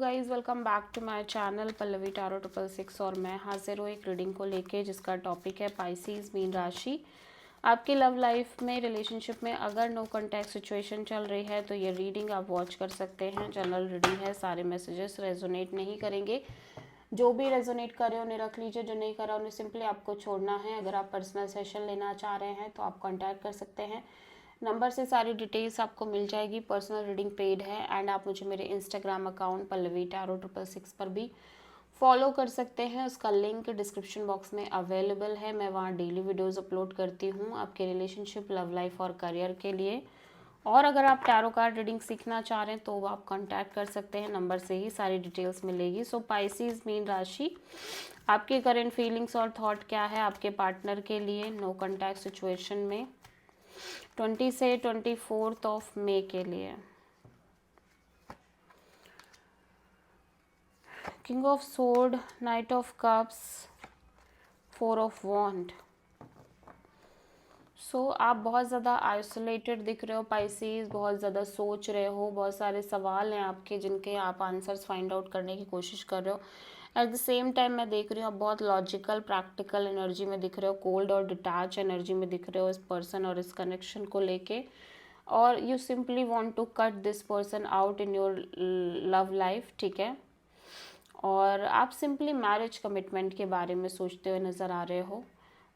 Guys welcome back to my channel Pallavi tarot 666 और मैं हाजिर हूँ एक रीडिंग को लेके जिसका टॉपिक है पाइसेस मीन राशि। आपकी लव लाइफ में रिलेशनशिप में अगर नो कॉन्टैक्ट सिचुएशन चल रही है तो ये रीडिंग आप वॉच कर सकते हैं। जनरल रीडिंग है, सारे मैसेजेस रेजोनेट नहीं करेंगे। जो भी रेजोनेट करे उन्हें रख लीजिए, जो नहीं करा उन्हें सिंपली आपको छोड़ना है। अगर आप पर्सनल सेशन लेना चाह रहे हैं तो आप कॉन्टैक्ट कर सकते हैं। नंबर से सारी डिटेल्स आपको मिल जाएगी। पर्सनल रीडिंग पेड है एंड आप मुझे मेरे इंस्टाग्राम अकाउंट पल्लवी टारो 666 पर भी फॉलो कर सकते हैं। उसका लिंक डिस्क्रिप्शन बॉक्स में अवेलेबल है। मैं वहाँ डेली वीडियोस अपलोड करती हूँ आपके रिलेशनशिप, लव लाइफ और करियर के लिए। और अगर आप टैरो कार्ड रीडिंग सीखना चाह रहे हैं तो आप कांटेक्ट कर सकते हैं, नंबर से ही सारी डिटेल्स मिलेगी। सो पाइसेस मीन राशि, आपके करंट फीलिंग्स और थॉट क्या है आपके पार्टनर के लिए नो कॉन्टैक्ट सिचुएशन में 20 से 24 ऑफ मई के लिए। King of sword, knight of cups, 4 of wand. So आप बहुत ज़्यादा आइसोलेटेड दिख रहे हो पाइसेस, बहुत ज़्यादा सोच रहे हो, बहुत सारे सवाल हैं आपके जिनके आप आंसर्स फाइंड आउट करने की कोशिश कर रहे हो। एट द सेम टाइम मैं देख रही हूँ आप बहुत लॉजिकल प्रैक्टिकल एनर्जी में दिख रहे हो, कोल्ड और डिटैच एनर्जी में दिख रहे हो इस पर्सन और इस कनेक्शन को लेके। और you simply want to cut this person out in your love life, ठीक है। और आप सिंपली मैरिज कमिटमेंट के बारे में सोचते हुए नज़र आ रहे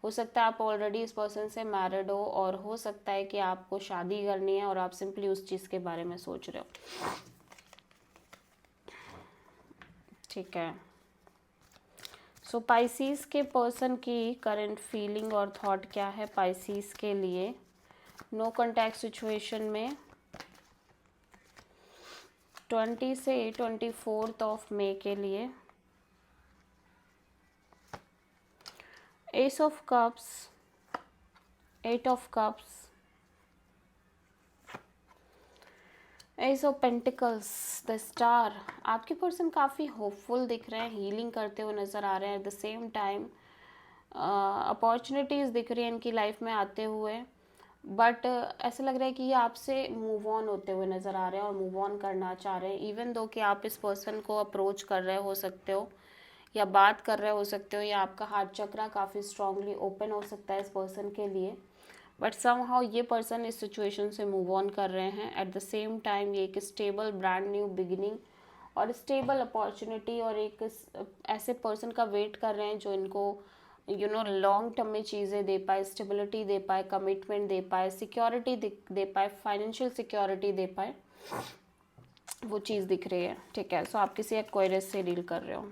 हो सकता है आप ऑलरेडी इस पर्सन से मैरिड हो और हो सकता है कि आपको शादी करनी है और आप सिंपली उस चीज़ के बारे में सोच रहे हो, ठीक है। सो पाइसेस के पर्सन की करंट फीलिंग और थॉट क्या है पाइसेस के लिए नो कॉन्टैक्ट सिचुएशन में 20 से 24 ऑफ मई के लिए। S of cups, 8 of cups, S of pentacles, the star. आपके पर्सन काफ़ी होपफुल दिख रहे हैं, हीलिंग करते हुए नज़र आ रहे हैं। At the same time opportunities दिख रही हैं इनकी लाइफ में आते हुए, बट ऐसा लग रहा है कि ये आपसे मूव ऑन होते हुए नज़र आ रहे हैं और मूव ऑन करना चाह रहे हैं। इवन दो कि आप इस पर्सन को अप्रोच कर रहे हो सकते हो या बात कर रहे हो सकते हो, या आपका हार्ट चक्रा काफ़ी स्ट्रांगली ओपन हो सकता है इस पर्सन के लिए, बट समहाउ ये पर्सन इस सिचुएशन से मूव ऑन कर रहे हैं। एट द सेम टाइम ये एक स्टेबल ब्रांड न्यू बिगिनिंग और स्टेबल अपॉर्चुनिटी और एक ऐसे पर्सन का वेट कर रहे हैं जो इनको लॉन्ग टर्म में चीज़ें दे पाए, स्टेबिलिटी दे पाए, कमिटमेंट दे पाए, सिक्योरिटी दे पाए, फाइनेंशियल सिक्योरिटी दे पाए, वो चीज़ दिख रही है, ठीक है। सो आप किसी एक्वायरस से डील कर रहे हो।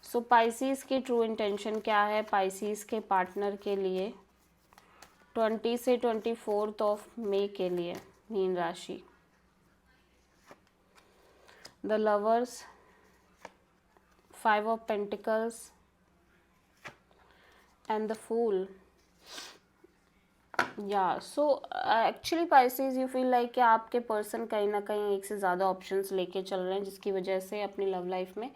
सो पाइसेस की ट्रू इंटेंशन क्या है पाइसेस के पार्टनर के लिए 20 से 24 ऑफ मई के लिए मीन राशि। The lovers, 5 of pentacles and the fool. या so actually Pisces you feel like कि आपके पर्सन कहीं ना कहीं एक से ज़्यादा ऑप्शंस लेके चल रहे हैं, जिसकी वजह से अपनी लव लाइफ में,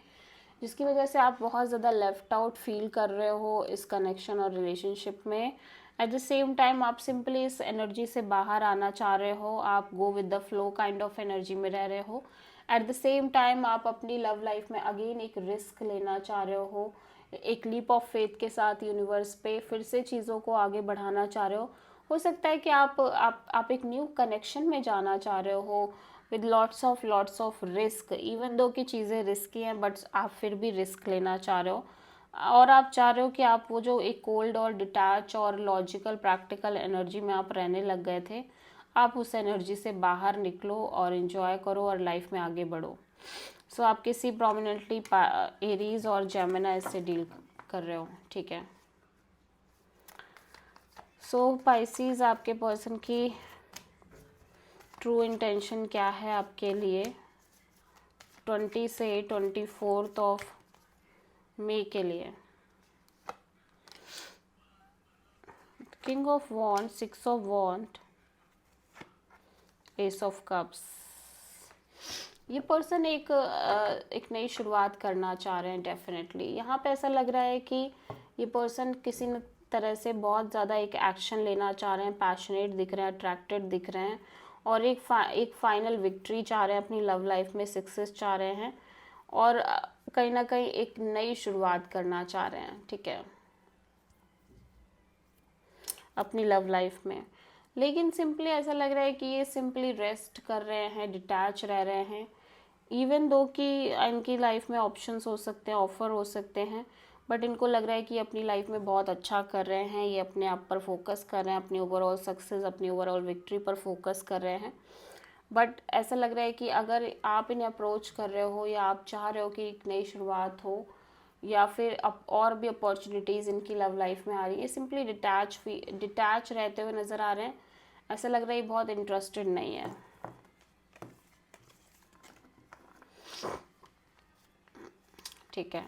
जिसकी वजह से आप बहुत ज़्यादा लेफ्ट आउट फील कर रहे हो इस कनेक्शन और रिलेशनशिप में। एट द सेम टाइम आप सिंपली इस एनर्जी से बाहर आना चाह रहे हो, आप go with the flow kind of energy में रह रहे हो। एट द सेम टाइम आप अपनी लव लाइफ में अगेन एक रिस्क लेना चाह रहे हो, एक लीप ऑफ फेथ के साथ यूनिवर्स पे फिर से चीज़ों को आगे बढ़ाना चाह रहे हो सकता है कि आप एक न्यू कनेक्शन में जाना चाह रहे हो with lots of risk, even though की चीज़ें रिस्की हैं बट आप फिर भी रिस्क लेना चाह रहे हो। और आप चाह रहे हो कि आप वो जो एक कोल्ड और डिटैच और लॉजिकल प्रैक्टिकल एनर्जी में आप रहने लग गए थे, आप उस एनर्जी से बाहर निकलो और इन्जॉय करो और लाइफ में आगे बढ़ो। सो आप किसी प्रोमिनेंटली एरीज और जेमिनी से डील कर रहे हो, ठीक है। सो पाइसेस आपके पर्सन की ट्रू इंटेंशन क्या है आपके लिए 20 से 24 ऑफ मई के लिए। King of wand, 6 of wand, ace of cups. ये पर्सन एक नई शुरुआत करना चाह रहे हैं डेफिनेटली। यहाँ पे ऐसा लग रहा है कि ये पर्सन किसी न तरह से बहुत ज़्यादा एक एक्शन लेना चाह रहे हैं, पैशनेट दिख रहे हैं, अट्रैक्टेड दिख रहे हैं और एक फाइनल विक्ट्री चाह रहे हैं अपनी लव लाइफ में, सक्सेस चाह रहे हैं, और कहीं ना कहीं एक नई शुरुआत करना चाह रहे हैं, ठीक है, अपनी लव लाइफ में। लेकिन सिंपली ऐसा लग रहा है कि ये सिंपली रेस्ट कर रहे हैं, डिटैच रह रहे हैं, इवन दो कि इनकी लाइफ में ऑप्शंस हो सकते हैं, ऑफ़र हो सकते हैं, बट इनको लग रहा है कि अपनी लाइफ में बहुत अच्छा कर रहे हैं, ये अपने आप पर फोकस कर रहे हैं, अपनी ओवरऑल सक्सेस, अपनी ओवरऑल विक्ट्री पर फोकस कर रहे हैं। बट ऐसा लग रहा है कि अगर आप इन्हें अप्रोच कर रहे हो या आप चाह रहे हो कि एक नई शुरुआत हो, या फिर अब और भी अपॉर्चुनिटीज़ इनकी लव लाइफ में आ रही है, सिंपली डिटैच रहते हुए नज़र आ रहे हैं। ऐसा लग रहा है ये बहुत इंटरेस्टेड नहीं है, ठीक है।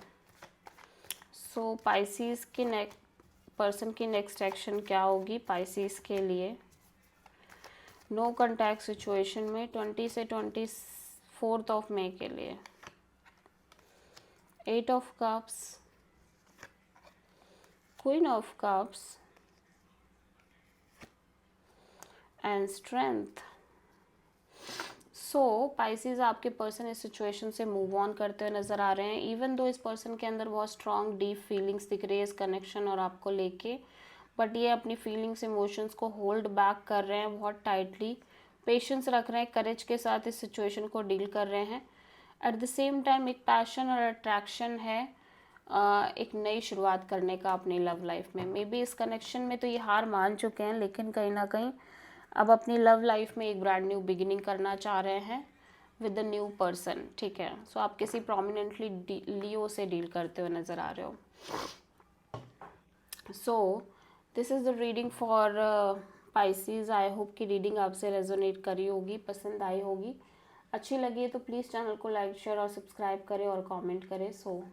सो पाइसीज़ की पर्सन की नेक्स्ट एक्शन क्या होगी पाइसीज़ के लिए नो कॉन्टैक्ट सिचुएशन में 20 से 24 मई के लिए? 8 of cups, queen of cups and strength. So Pisces आपके पर्सन इस सिचुएशन से मूव ऑन करते हुए नज़र आ रहे हैं, इवन दो इस पर्सन के अंदर बहुत स्ट्रॉन्ग डीप फीलिंग्स दिख रही है इस कनेक्शन और आपको लेके, बट ये अपनी फीलिंग्स इमोशंस को होल्ड बैक कर रहे हैं बहुत टाइटली, पेशेंस रख रहे हैं, करेज के साथ इस सिचुएशन को डील कर रहे हैं। एट द सेम टाइम एक पैशन और अट्रैक्शन है एक नई शुरुआत करने का अपनी लव लाइफ में। मे बी इस कनेक्शन में तो ये हार मान चुके हैं, लेकिन कहीं ना कहीं अब अपनी लव लाइफ में एक ब्रांड न्यू बिगिनिंग करना चाह रहे हैं विद द न्यू पर्सन, ठीक है। सो आप किसी प्रोमिनेंटली लियो से डील करते हुए नज़र आ रहे हो। So this is the reading for Pisces. I hope कि रीडिंग आपसे रेजोनेट करी होगी, पसंद आई होगी। अच्छी लगी है तो प्लीज़ चैनल को लाइक, शेयर और सब्सक्राइब करें और कमेंट करें। सो